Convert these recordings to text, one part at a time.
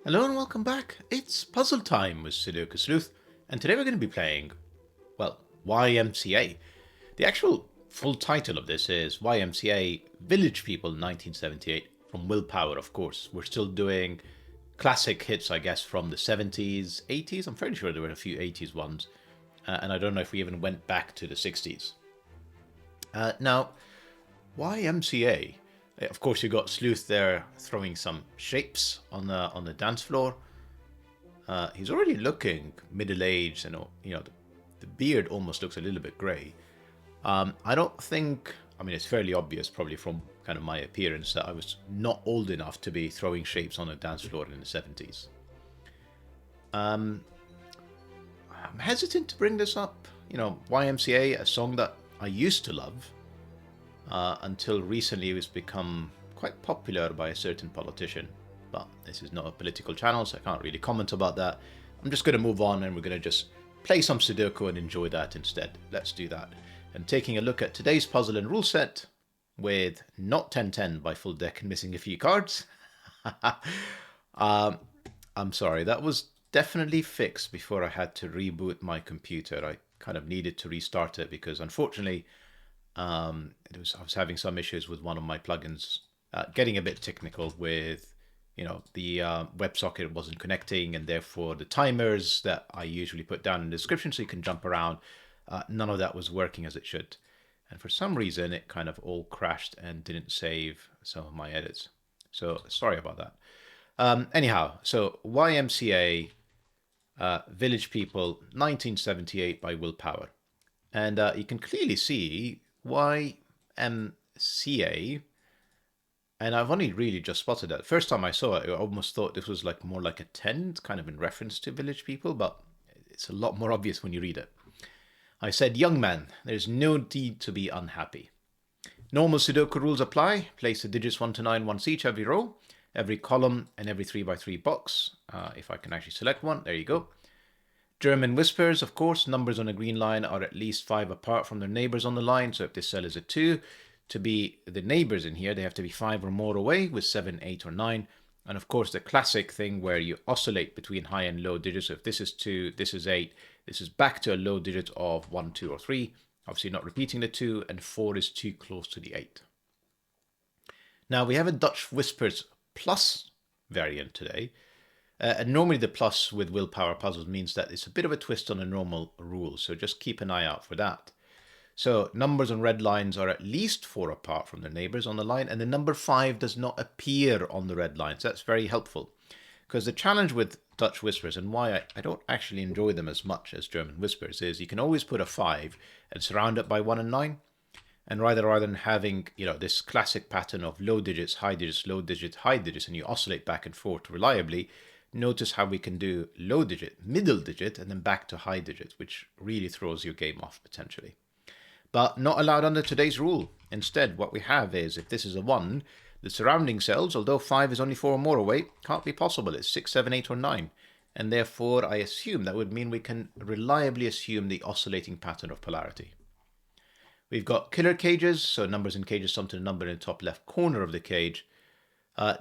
Hello and welcome back. It's puzzle time with Sudoku Sleuth, and today we're going to be playing, well, YMCA. The actual full title of this is YMCA Village People 1978, from Willpower, of course. We're still doing classic hits, I guess, from the 70s, 80s. I'm fairly sure there were a few 80s ones, and I don't know if we even went back to the 60s. Now, YMCA. Of course, you got Sleuth there throwing some shapes on the dance floor. He's already looking middle-aged, and the beard almost looks a little bit grey. I don't think. I mean, it's fairly obvious, probably from kind of my appearance, that I was not old enough to be throwing shapes on a dance floor in the 70s. I'm hesitant to bring this up. YMCA, a song that I used to love. Until recently it was become quite popular by a certain politician. But this is not a political channel, so I can't really comment about that. I'm just going to move on and we're going to just play some Sudoku and enjoy that instead. Let's do that. And taking a look at today's puzzle and rule set with not 1010 by full deck and missing a few cards. I'm sorry, that was definitely fixed before I had to reboot my computer. I kind of needed to restart it because unfortunately I was having some issues with one of my plugins, getting a bit technical with, the WebSocket wasn't connecting, and therefore the timers that I usually put down in the description so you can jump around, none of that was working as it should. And for some reason, it kind of all crashed and didn't save some of my edits. So sorry about that. Anyhow, so YMCA, Village People, 1978 by Willpower. And you can clearly see YMCA, and I've only really just spotted that. First time I saw it, I almost thought this was like more like a 10, kind of in reference to Village People, but it's a lot more obvious when you read it. I said, young man, there's no need to be unhappy. Normal Sudoku rules apply. Place the digits 1 to 9 once each every row, every column, and every 3x3 box. If I can actually select one, there you go. German whispers, of course, numbers on a green line are at least 5 apart from their neighbors on the line. So if this cell is a 2, to be the neighbors in here, they have to be 5 or more away with 7, 8, or 9. And of course, the classic thing where you oscillate between high and low digits. So if this is 2, this is 8, this is back to a low digit of 1, 2, or 3. Obviously not repeating the 2, and 4 is too close to the 8. Now we have a Dutch whispers plus variant today. And normally the plus with willpower puzzles means that it's a bit of a twist on a normal rule, so just keep an eye out for that. So numbers on red lines are at least 4 apart from their neighbors on the line, and the number 5 does not appear on the red lines. That's very helpful, because the challenge with Dutch whispers, and why I don't actually enjoy them as much as German whispers, is you can always put a 5 and surround it by 1 and 9. And rather than having, this classic pattern of low digits, high digits, low digits, high digits, and you oscillate back and forth reliably, notice how we can do low digit, middle digit, and then back to high digit, which really throws your game off potentially. But not allowed under today's rule. Instead, what we have is, if this is a 1, the surrounding cells, although 5 is only 4 or more away, can't be possible. It's 6, 7, 8, or 9. And therefore, I assume that would mean we can reliably assume the oscillating pattern of polarity. We've got killer cages, so numbers in cages sum to the number in the top left corner of the cage.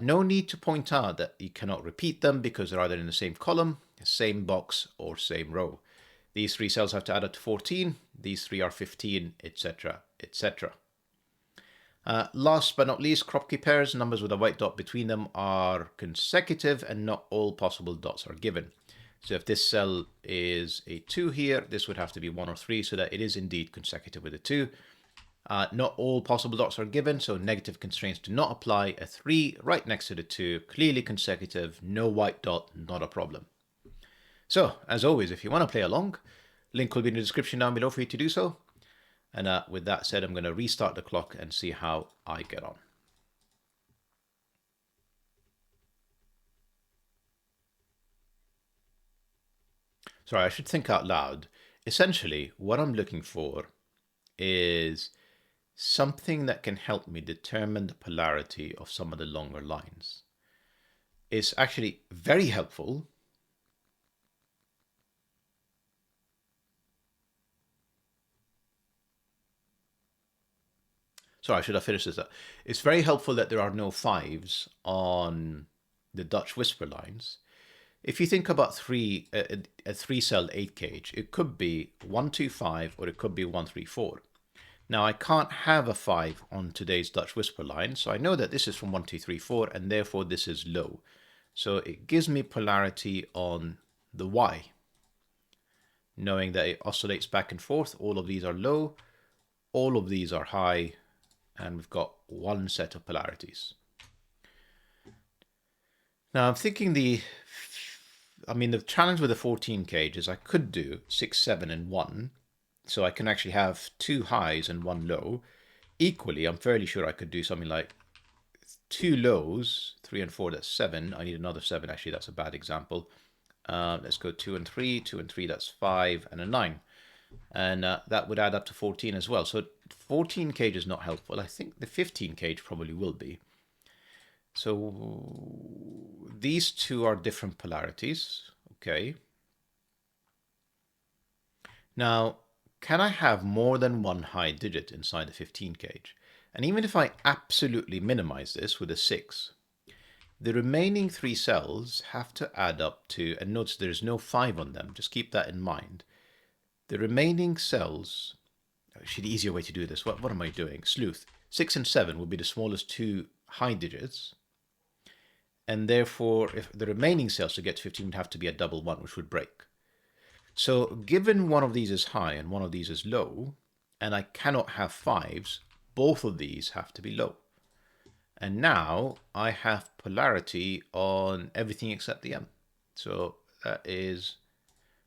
No need to point out that you cannot repeat them because they're either in the same column, same box, or same row. These 3 cells have to add up to 14, these 3 are 15, etc., etc. Last but not least, Kropke pairs, numbers with a white dot between them are consecutive and not all possible dots are given. So if this cell is a 2 here, this would have to be 1 or 3 so that it is indeed consecutive with a 2. Not all possible dots are given, so negative constraints do not apply. A 3 right next to the 2, clearly consecutive, no white dot, not a problem. So, as always, if you want to play along, link will be in the description down below for you to do so. And with that said, I'm going to restart the clock and see how I get on. Sorry, I should think out loud. Essentially, what I'm looking for is something that can help me determine the polarity of some of the longer lines. It's actually very helpful. Sorry, I should have finished this up. It's very helpful that there are no 5s on the Dutch whisper lines, If you think about a three-celled 8 cage, it could be 125 or it could be 134. Now I can't have a 5 on today's Dutch whisper line, so I know that this is from 1234 and therefore this is low. So it gives me polarity on the Y, knowing that it oscillates back and forth. All of these are low, all of these are high, and we've got one set of polarities. Now I'm thinking the challenge with the 14 cage is I could do 6, 7, and 1. So I can actually have 2 highs and 1 low. Equally, I'm fairly sure I could do something like 2 lows, 3 and 4, that's 7. I need another 7, actually, that's a bad example. Let's go 2 and 3, 2 and 3, that's 5, and a 9. And that would add up to 14 as well. So 14 cage is not helpful. I think the 15 cage probably will be. So these two are different polarities. Okay. Now, can I have more than one high digit inside the 15 cage? And even if I absolutely minimize this with a 6, the remaining 3 cells have to add up to, and notice there's no 5 on them, just keep that in mind. The remaining cells, actually the easier way to do this, what am I doing? Sleuth. 6 and 7 will be the smallest 2 high digits. And therefore, if the remaining cells to get to 15 would have to be a double 1, which would break. So given one of these is high and one of these is low, and I cannot have 5s, both of these have to be low. And now I have polarity on everything except the M. So that is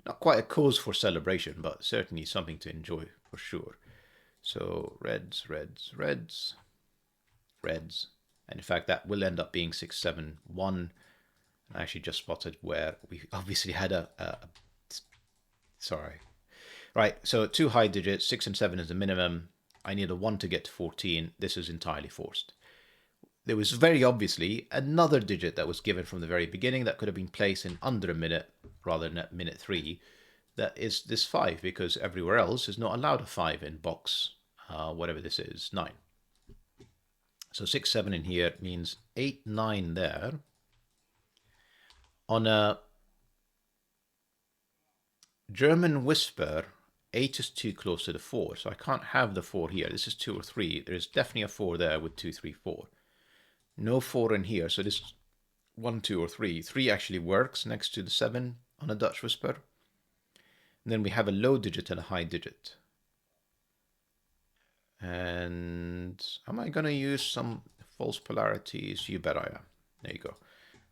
not quite a cause for celebration, but certainly something to enjoy for sure. So reds, reds, reds, reds. And in fact, that will end up being 6, 7, 1. I actually just spotted where we obviously had sorry. Right, so 2 high digits, 6 and 7 is the minimum. I need a 1 to get to 14. This is entirely forced. There was very obviously another digit that was given from the very beginning that could have been placed in under a minute rather than at minute 3. That is this 5, because everywhere else is not allowed a 5 in box, whatever this is, 9. So 6, 7 in here means 8, 9 there. On a German whisper, 8 is too close to the 4, so I can't have the 4 here. This is 2 or 3. There's definitely a 4 there with 2, 3, 4. No 4 in here, so this 1, 2, or 3. 3 actually works next to the 7 on a Dutch whisper. And then we have a low digit and a high digit. And am I going to use some false polarities? You bet I am. There you go.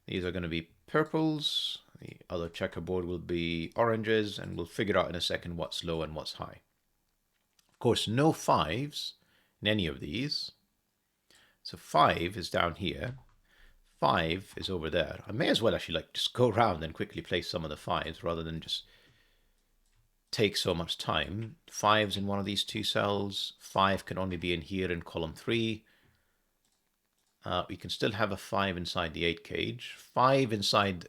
These are going to be purples. The other checkerboard will be oranges, and we'll figure out in a second what's low and what's high. Of course, no 5s in any of these. So 5 is down here. 5 is over there. I may as well actually just go around and quickly place some of the 5s rather than just take so much time. 5's in one of these 2 cells. 5 can only be in here in column 3. We can still have a 5 inside the 8 cage. 5 inside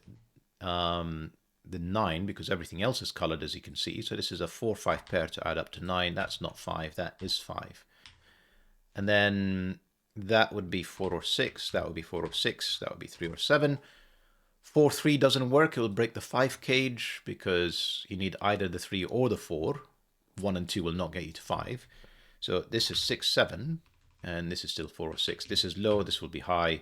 the 9, because everything else is colored, as you can see. So this is a 4-5 pair to add up to 9. That's not 5, that is 5. And then that would be 4 or 6. That would be 4 or 6. That would be 3 or 7. 4, 3 doesn't work. It will break the 5 cage because you need either the 3 or the 4. 1 and 2 will not get you to 5. So this is 6, 7. And this is still 4 or 6. This is low. This will be high. In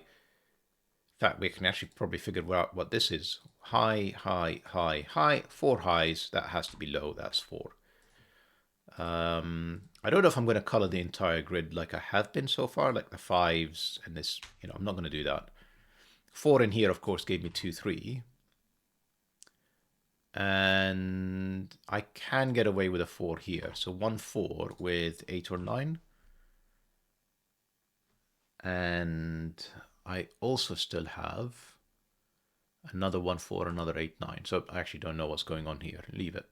fact, we can actually probably figure out what this is. High, high, high, high. 4 highs. That has to be low. That's 4. I don't know if I'm going to color the entire grid like I have been so far, like the 5s and this. I'm not going to do that. 4 in here, of course, gave me 2, 3. And I can get away with a 4 here. So 1, 4 with 8 or 9. And I also still have another 1, 4, another 8, 9. So I actually don't know what's going on here. Leave it.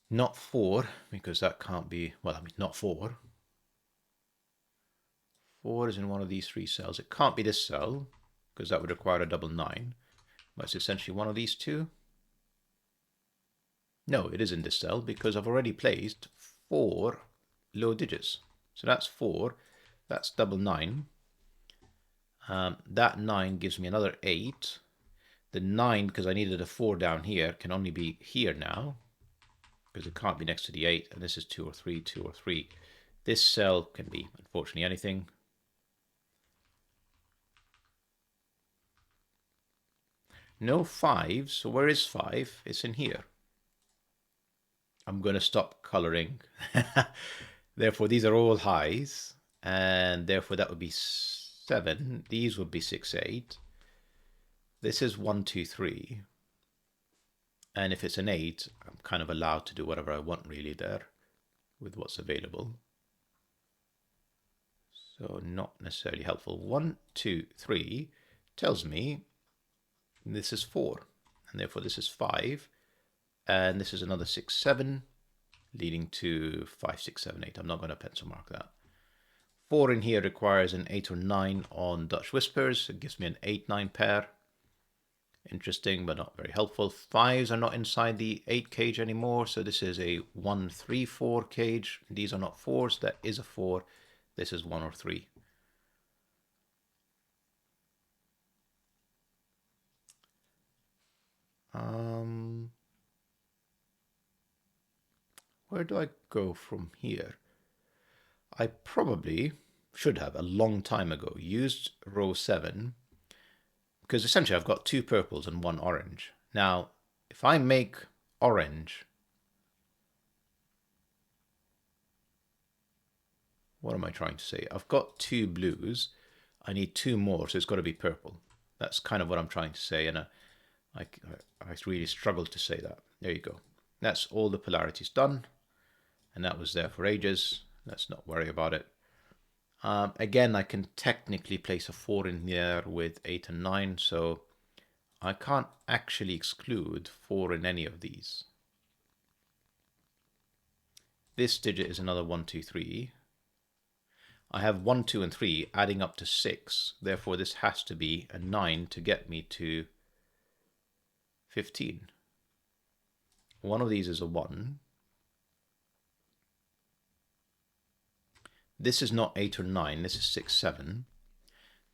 Not 4, because that can't be, not 4. 4 is in one of these 3 cells. It can't be this cell, because that would require a double 9. But it's essentially one of these 2. No, it is in this cell, because I've already placed 4 low digits. So that's 4. That's double 9. That 9 gives me another 8. The 9, because I needed a 4 down here, can only be here now, because it can't be next to the 8, and this is 2 or 3, 2 or 3. This cell can be, unfortunately, anything. No 5, so where is 5? It's in here. I'm going to stop coloring. Therefore, these are all highs, and therefore that would be 7. These would be 6, 8. This is 1, 2, 3. And if it's an 8, I'm kind of allowed to do whatever I want really there with what's available. So not necessarily helpful. 1, 2, 3 tells me this is 4, and therefore this is 5, and this is another 6, 7, leading to 5, 6, 7, 8. I'm not going to pencil mark that. 4 in here requires an 8 or 9 on Dutch Whispers. It gives me an 8, 9 pair. Interesting, but not very helpful. 5s are not inside the 8 cage anymore, so this is a 1, 3, 4 cage. These are not 4s. That is a 4. This is 1 or 3. Where do I go from here? I probably should have, a long time ago, used row 7, because essentially I've got 2 purples and 1 orange. Now, if I make orange, what am I trying to say? I've got 2 blues. I need 2 more, so it's got to be purple. That's kind of what I'm trying to say, and I really struggled to say that. There you go. That's all the polarities done, and that was there for ages. Let's not worry about it. Again, I can technically place a 4 in there with 8 and 9, so I can't actually exclude 4 in any of these. This digit is another 1, 2, 3. I have 1, 2, and 3 adding up to 6. Therefore, this has to be a 9 to get me to 15. One of these is a 1. This is not 8 or 9. This is 6, 7.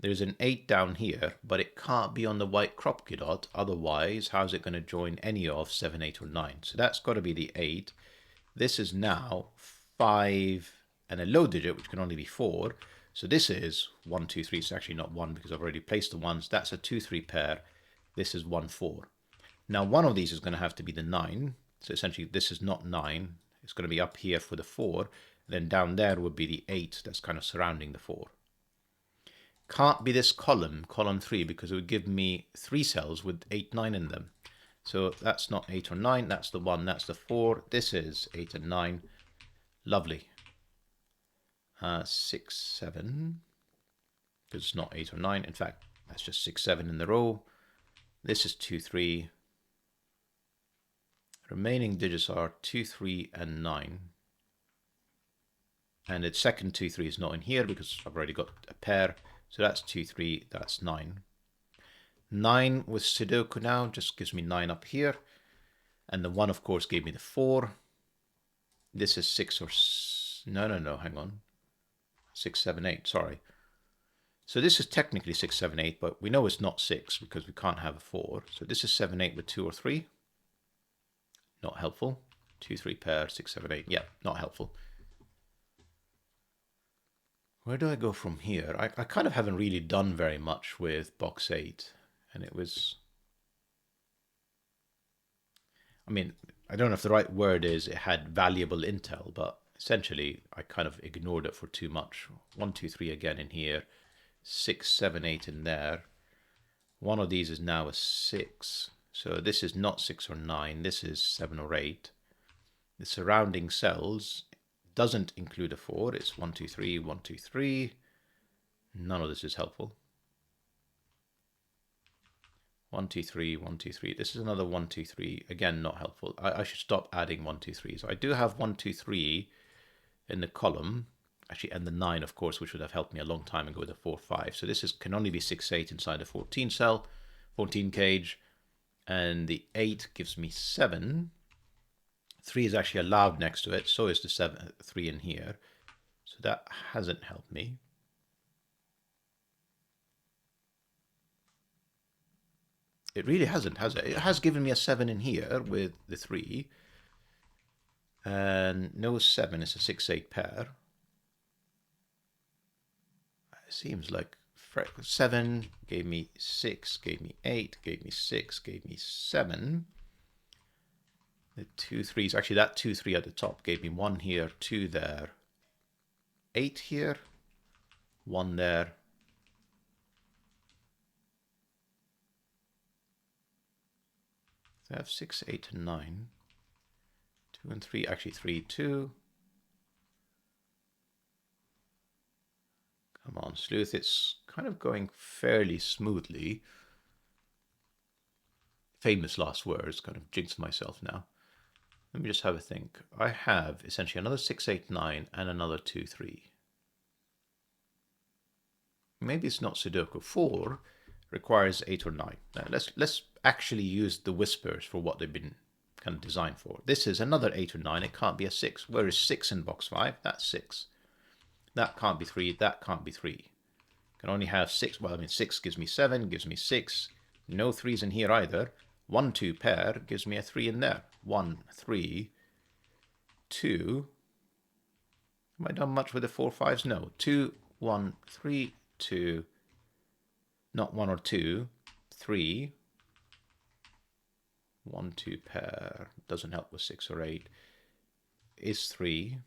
There's an 8 down here, but it can't be on the white Kropke dot. Otherwise, how's it going to join any of 7, 8, or 9? So that's got to be the 8. This is now 5 and a low digit, which can only be 4. So this is 1, 2, 3. It's actually not 1 because I've already placed the 1s. That's a 2, 3 pair. This is 1, 4. Now, one of these is going to have to be the 9. So essentially, this is not 9. It's going to be up here for the 4. Then down there would be the 8 that's kind of surrounding the 4. Can't be this column 3, because it would give me 3 cells with 8, 9 in them. So that's not 8 or 9. That's the 1. That's the 4. This is 8 and 9. Lovely. 6, 7. Because it's not 8 or 9. In fact, that's just 6, 7 in the row. This is 2, 3. Remaining digits are 2, 3, and 9. And its second 2, 3 is not in here because I've already got a pair. So that's 2, 3, that's 9. 9 with Sudoku now just gives me 9 up here. And the 1, of course, gave me the 4. This is 6 or... No, hang on. 6, 7, 8, sorry. So this is technically 6, 7, 8, but we know it's not 6 because we can't have a 4. So this is 7, 8 with 2 or 3. Not helpful. 2, 3 pair, 6, 7, 8. Yeah, not helpful. Where do I go from here? I kind of haven't really done very much with box 8. And it was... I mean, I don't know if the right word is it had valuable intel, but essentially I kind of ignored it for too much. 1, 2, 3 again in here. 6, 7, 8 in there. One of these is now a 6. So this is not 6 or 9. This is 7 or 8. The surrounding cells doesn't include a 4. It's 1, 2, 3, 1, 2, 3. None of this is helpful. 1, 2, 3, 1, 2, 3. This is another 1, 2, 3. Again, not helpful. I should stop adding 1, 2, 3. So I do have 1, 2, 3 in the column. Actually, and the 9, of course, which would have helped me a long time ago with the 4, 5. So this can only be 6, 8 inside a 14 cell, 14 cage. And the 8 gives me 7. 3 is actually allowed next to it. So is the 3 in here. So that hasn't helped me. It really hasn't, has it? It has given me a 7 in here with the 3. And no 7 is a 6-8 pair. It seems like 7 gave me 6, gave me 8, gave me 6, gave me 7. The 2 3s, actually that 2 3 at the top gave me 1 here, 2 there, 8 here, 1 there. So I have 6, 8, and 9. 2 and 3, actually 3, 2. Come on, Sleuth, it's kind of going fairly smoothly. Famous last words, kind of jinxed myself now. Let me just have a think. I have essentially another 6, 8, 9 and another 2, 3. Maybe it's not Sudoku. 4 requires 8 or 9. Now let's actually use the whispers for what they've been kind of designed for. This is another 8 or 9. It can't be a 6. Where is 6 in box 5? That's 6. That can't be 3. That can't be 3. Can only have 6. Well, I mean 6 gives me 7, gives me 6. No 3s in here either. 1, 2 pair gives me a 3 in there. 1, 3, 2. Have I done much with the 4 5s? No. 2, 1, 3, 2. Not 1 or 2. 3. 1, 2 pair. Doesn't help with 6 or 8. Is 3.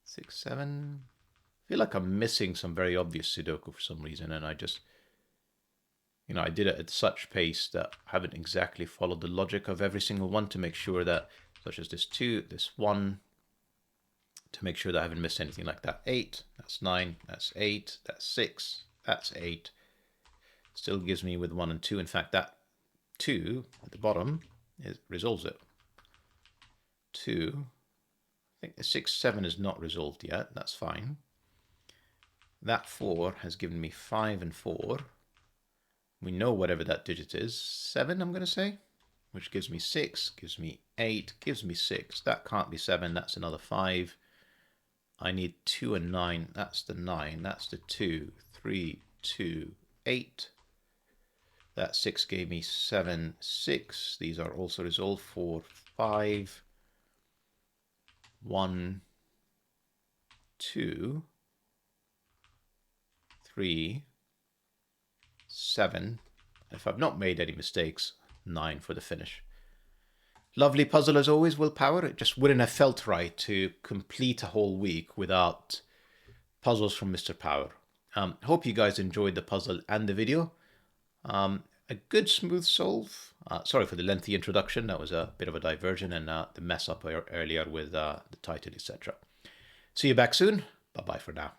6, 7. I feel like I'm missing some very obvious Sudoku for some reason, and I just, I did it at such pace that I haven't exactly followed the logic of every single one to make sure that, such as this 2, this 1, to make sure that I haven't missed anything like that. 8, that's 9, that's 8, that's 6, that's 8. Still gives me with 1 and 2. In fact, that 2 at the bottom resolves it. 2. I think the 6, 7 is not resolved yet. That's fine. That 4 has given me 5 and 4. We know whatever that digit is. 7, I'm going to say, which gives me 6, gives me 8, gives me 6. That can't be 7. That's another 5. I need 2 and 9. That's the 9. That's the 2, 3, 2, 8. That 6 gave me 7, 6. These are also resolved. 4, 5. 1, 2, 3, 7. If I've not made any mistakes, 9 for the finish. Lovely puzzle as always, Willpower. It just wouldn't have felt right to complete a whole week without puzzles from Mr. Power. Hope you guys enjoyed the puzzle and the video. A good smooth solve. Sorry for the lengthy introduction. That was a bit of a diversion and the mess up earlier with the title, etc. See you back soon. Bye-bye for now.